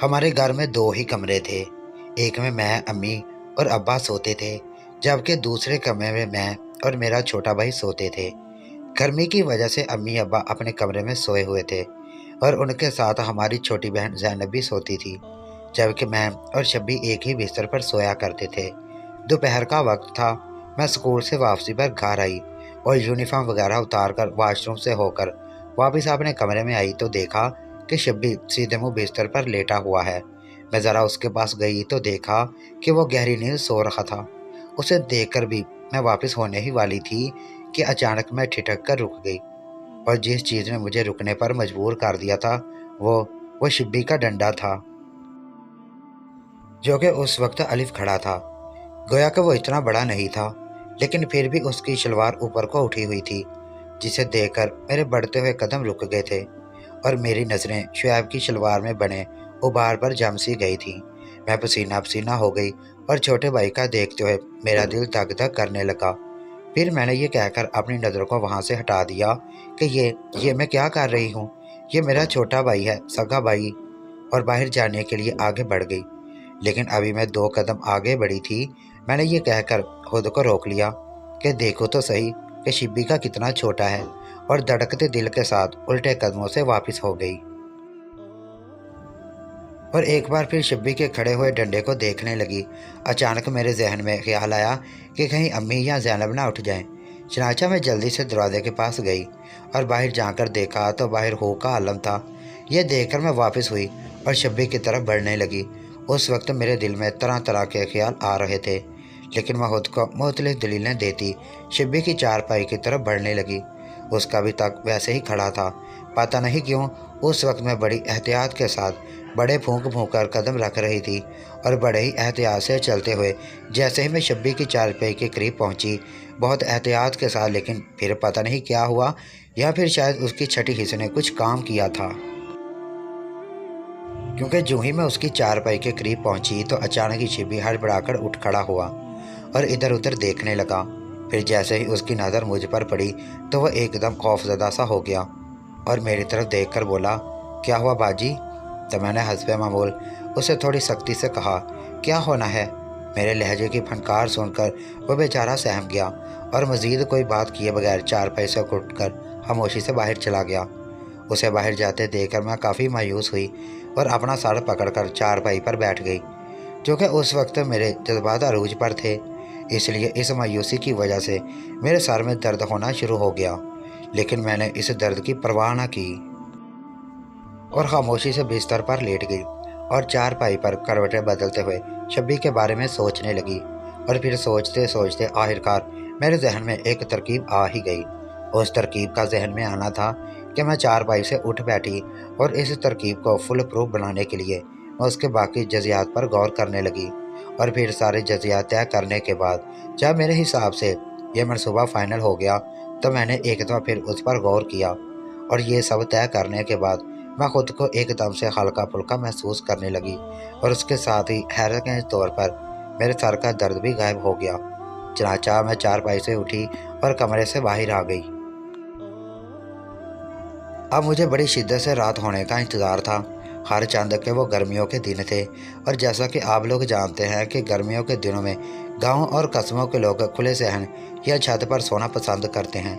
हमारे घर में दो ही कमरे थे। एक में मैं, अम्मी और अब्बा सोते थे, जबकि दूसरे कमरे में मैं और मेरा छोटा भाई सोते थे। गर्मी की वजह से अम्मी अब्बा अपने कमरे में सोए हुए थे और उनके साथ हमारी छोटी बहन ज़ैनब भी सोती थी, जबकि मैं और शब्बी एक ही बिस्तर पर सोया करते थे। दोपहर का वक्त था। मैं स्कूल से वापसी पर घर आई और यूनिफॉर्म वगैरह उतार कर वॉशरूम से होकर वापस अपने कमरे में आई तो देखा कि शब्बी सीधे मुंह बिस्तर पर लेटा हुआ है। मैं ज़रा उसके पास गई तो देखा कि वो गहरी नींद सो रहा था। उसे देखकर भी मैं वापस होने ही वाली थी कि अचानक मैं ठिठक कर रुक गई, और जिस चीज़ ने मुझे रुकने पर मजबूर कर दिया था वो वो शिब्बी का डंडा था, जो कि उस वक्त अलिफ खड़ा था। गोया कि वो इतना बड़ा नहीं था, लेकिन फिर भी उसकी शलवार ऊपर को उठी हुई थी, जिसे देखकर मेरे बढ़ते हुए कदम रुक गए थे और मेरी नज़रें शुएब की शलवार में बने उबार पर जम सी गई थी। मैं पसीना पसीना हो गई और छोटे भाई का देखते हुए मेरा दिल धक धक करने लगा। फिर मैंने ये कहकर अपनी नज़रों को वहाँ से हटा दिया कि ये मैं क्या कर रही हूँ, ये मेरा छोटा भाई है, सगा भाई। और बाहर जाने के लिए आगे बढ़ गई, लेकिन अभी मैं दो कदम आगे बढ़ी थी, मैंने ये कहकर खुद को रोक लिया कि देखो तो सही कि शिब्बी का कितना छोटा है, और धड़कते दिल के साथ उल्टे कदमों से वापस हो गई और एक बार फिर शिब्बी के खड़े हुए डंडे को देखने लगी। अचानक मेरे जहन में ख्याल आया कि कहीं अम्मी या ज़ैनब ना उठ जाएं। चनाचा मैं जल्दी से दरवाजे के पास गई और बाहर जाकर देखा तो बाहर हो का आलम था। यह देखकर मैं वापस हुई और शिब्बी की तरफ बढ़ने लगी। उस वक्त मेरे दिल में तरह तरह के ख्याल आ रहे थे, लेकिन मैं खुद को मुख्तलिफ दलीलें देती शिब्बी की चारपाई की तरफ बढ़ने लगी। उसका भी तक वैसे ही खड़ा था। पता नहीं क्यों उस वक्त मैं बड़ी एहतियात के साथ बड़े फूंक फूंक कर कदम रख रही थी और बड़े ही एहतियात से चलते हुए जैसे ही मैं शब्बी की चारपाई के करीब पहुंची, बहुत एहतियात के साथ, लेकिन फिर पता नहीं क्या हुआ, या फिर शायद उसकी छठी हिस्से ने कुछ काम किया था, क्योंकि जो ही मैं उसकी चारपाई के करीब पहुंची तो अचानक ही शिब्बी हड़बड़ाकर उठ खड़ा हुआ और इधर उधर देखने लगा। फिर जैसे ही उसकी नज़र मुझ पर पड़ी तो वह एकदम खौफजदा सा हो गया और मेरी तरफ देखकर बोला, क्या हुआ बाजी? तो मैंने हस्बे मामूल उसे थोड़ी सख्ती से कहा, क्या होना है? मेरे लहजे की फनकार सुनकर वह बेचारा सहम गया और मज़ीद कोई बात किए बगैर चारपाई से उठकर खामोशी से बाहर चला गया। उसे बाहर जाते देखकर मैं काफ़ी मायूस हुई और अपना सर पकड़कर चारपाई पर बैठ गई, जो कि उस वक्त मेरे जज्बात अरूज पर थे। इसलिए इस मायूसी की वजह से मेरे सर में दर्द होना शुरू हो गया, लेकिन मैंने इस दर्द की परवाह न की और खामोशी से बिस्तर पर लेट गई और चारपाई पर करवटें बदलते हुए शब्बी के बारे में सोचने लगी। और फिर सोचते सोचते आखिरकार मेरे जहन में एक तरकीब आ ही गई। उस तरकीब का जहन में आना था कि मैं चारपाई से उठ बैठी और इस तरकीब को फुल प्रूफ बनाने के लिए मैं उसके बाकी जजियात पर गौर करने लगी। और फिर सारे जजियात तय करने के बाद जब मेरे हिसाब से यह मनसूबा फाइनल हो गया तो मैंने एक दफ़ा फिर उस पर गौर किया, और ये सब तय करने के बाद मैं खुद को एकदम से हल्का फुल्का महसूस करने लगी और उसके साथ ही हैरत के तौर पर मेरे सर का दर्द भी गायब हो गया। चनाचा मैं चारपाई से उठी और कमरे से बाहर आ गई। अब मुझे बड़ी शिद्दत से रात होने का इंतज़ार था। हर चंद के वो गर्मियों के दिन थे, और जैसा कि आप लोग जानते हैं कि गर्मियों के दिनों में गांव और कस्बों के लोग खुले सहन या छत पर सोना पसंद करते हैं।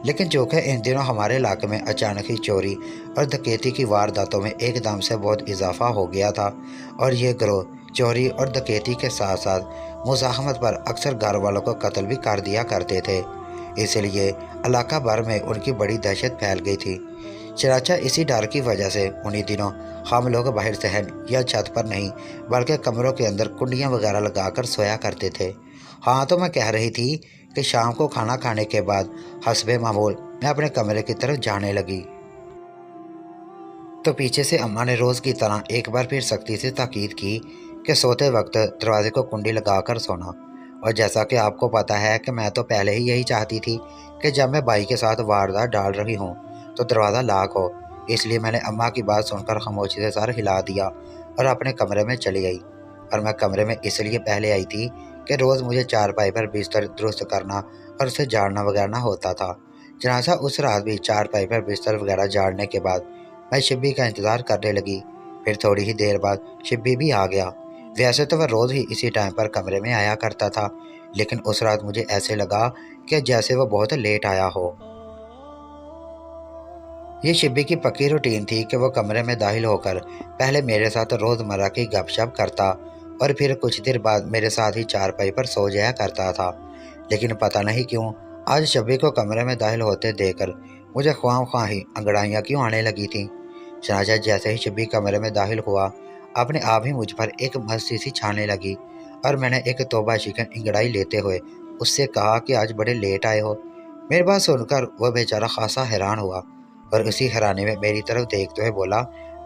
लेकिन जो कि इन दिनों हमारे इलाके में अचानक ही चोरी और डकैती की वारदातों में एकदम से बहुत इजाफा हो गया था, और ये गिरोह चोरी और डकैती के साथ साथ मुज़ाहमत पर अक्सर घर वालों को कत्ल भी कर दिया करते थे। इसलिए इलाका भर में उनकी बड़ी दहशत फैल गई थी। चनाचा इसी डर की वजह से उन्हीं दिनों हम लोग बाहर सहन या छत पर नहीं बल्कि कमरों के अंदर कुंडियां वगैरह लगाकर सोया करते थे। हाँ, तो मैं कह रही थी कि शाम को खाना खाने के बाद हस्बे मामूल मैं अपने कमरे की तरफ जाने लगी तो पीछे से अम्मा ने रोज़ की तरह एक बार फिर सख्ती से ताकीद की कि सोते वक्त दरवाजे को कुंडी लगाकर सोना। और जैसा कि आपको पता है कि मैं तो पहले ही यही चाहती थी कि जब मैं भाई के साथ वारदात डाल रही हूँ तो दरवाज़ा लॉक हो। इसलिए मैंने अम्मा की बात सुनकर खामोशी से सर हिला दिया और अपने कमरे में चली गई। और मैं कमरे में इसलिए पहले आई थी कि रोज़ मुझे चारपाई पर बिस्तर दुरुस्त करना और उसे झाड़ना वगैरह होता था। चनाचा उस रात भी चारपाई पर बिस्तर वगैरह झाड़ने के बाद मैं शिब्बी का इंतज़ार करने लगी फिर थोड़ी ही देर बाद शिब्बी भी आ गया। वैसे तो वह रोज़ ही इसी टाइम पर कमरे में आया करता था, लेकिन उस रात मुझे ऐसे लगा कि जैसे वह बहुत लेट आया हो। ये शिब्बी की पक्की रूटीन थी कि वो कमरे में दाखिल होकर पहले मेरे साथ रोज़मर्रा की गपशप करता और फिर कुछ देर बाद मेरे साथ ही चारपाई पर सो जाया करता था। लेकिन पता नहीं क्यों आज शिब्बी को कमरे में दाखिल होते देखकर मुझे ख्वाह ही अंगड़ाइयाँ क्यों आने लगी थीं। चनाचा जैसे ही शिब्बी कमरे में दाखिल हुआ, अपने आप ही मुझ पर एक मस्ती सी छाने लगी और मैंने एक तौबा शिकन अंगड़ाई लेते हुए उससे कहा कि आज बड़े लेट आए हो। मेरी बात सुनकर वह बेचारा खासा हैरान हुआ और उसी हैरानी में मेरी तरफ देखते हुए बोला,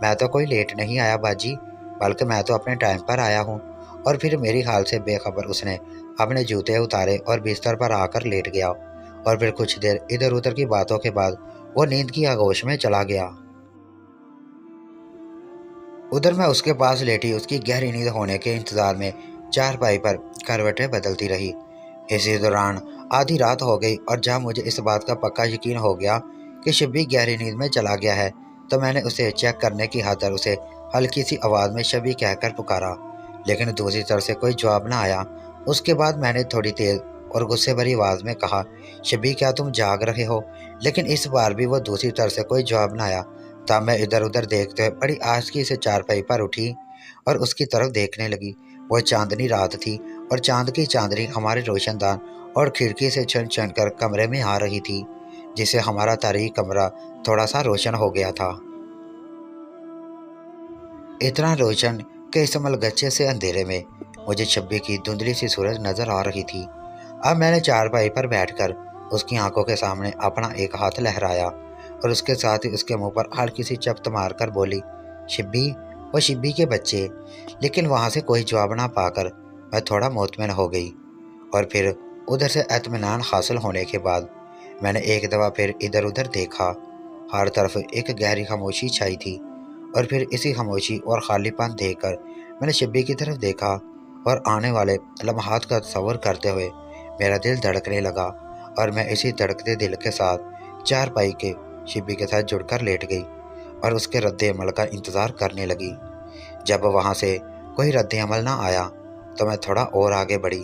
मैं तो कोई लेट नहीं आया बाजी, बल्कि मैं तो अपने टाइम पर आया हूँ। और फिर मेरी हाल से बेखबर उसने अपने जूते उतारे और बिस्तर पर आकर लेट गया और फिर कुछ देर इधर उधर की बातों के बाद वो नींद की आगोश में चला गया। उधर मैं उसके पास लेटी उसकी गहरी नींद होने के इंतजार में चारपाई पर करवटें बदलती रही। इसी दौरान आधी रात हो गई और जब मुझे इस बात का पक्का यकीन हो गया कि शब्बी गहरी नींद में चला गया है, तो मैंने उसे चेक करने की खातिर उसे हल्की सी आवाज़ में शब्बी कहकर पुकारा, लेकिन दूसरी तरफ से कोई जवाब ना आया। उसके बाद मैंने थोड़ी तेज़ और गुस्से भरी आवाज़ में कहा, शब्बी क्या तुम जाग रहे हो? लेकिन इस बार भी वो दूसरी तरफ से कोई जवाब ना आया। तब मैं इधर उधर देखते हुए बड़ी आहिस्ता से चारपाई पर उठी और उसकी तरफ देखने लगी। वो चांदनी रात थी और चांद की चांदनी हमारे रोशनदान और खिड़की से छन छन कर कमरे में आ रही थी, जिससे हमारा तारीख कमरा थोड़ा सा रोशन हो गया था। इतना रोशन कि इस मलगच्चे से अंधेरे में मुझे शब्बी की धुंधली सी सूरज नजर आ रही थी। अब मैंने चारपाई पर बैठकर उसकी आंखों के सामने अपना एक हाथ लहराया और उसके साथ ही उसके मुंह पर हल्की सी चपत मारकर बोली, शिब्बी, वो शिब्बी के बच्चे। लेकिन वहां से कोई जवाब ना पाकर मैं थोड़ा मुतमिन हो गई और फिर उधर से इत्मीनान हासिल होने के बाद मैंने एक दफ़ा फिर इधर उधर देखा। हर तरफ एक गहरी खामोशी छाई थी और फिर इसी खामोशी और खालीपन देखकर मैंने शिब्बी की तरफ देखा और आने वाले लम्हात का तस्वर करते हुए मेरा दिल धड़कने लगा और मैं इसी धड़कते दिल के साथ चारपाई के शिब्बी के साथ जुड़कर लेट गई और उसके रद्द अमल का इंतज़ार करने लगी। जब वहाँ से कोई रद्द अमल ना आया तो मैं थोड़ा और आगे बढ़ी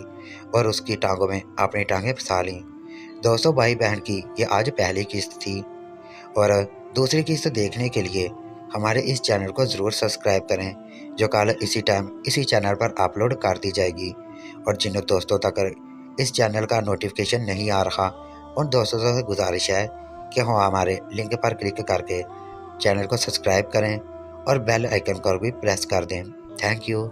और उसकी टांगों में अपनी टांगें फंसा लीं। दोस्तों, भाई बहन की ये आज पहली किस्त थी और दूसरी किस्त देखने के लिए हमारे इस चैनल को ज़रूर सब्सक्राइब करें, जो कल इसी टाइम इसी चैनल पर अपलोड कर दी जाएगी। और जिन दोस्तों तक इस चैनल का नोटिफिकेशन नहीं आ रहा, उन दोस्तों से गुजारिश है कि वो हमारे लिंक पर क्लिक करके चैनल को सब्सक्राइब करें और बेल आइकन को भी प्रेस कर दें। Thank you.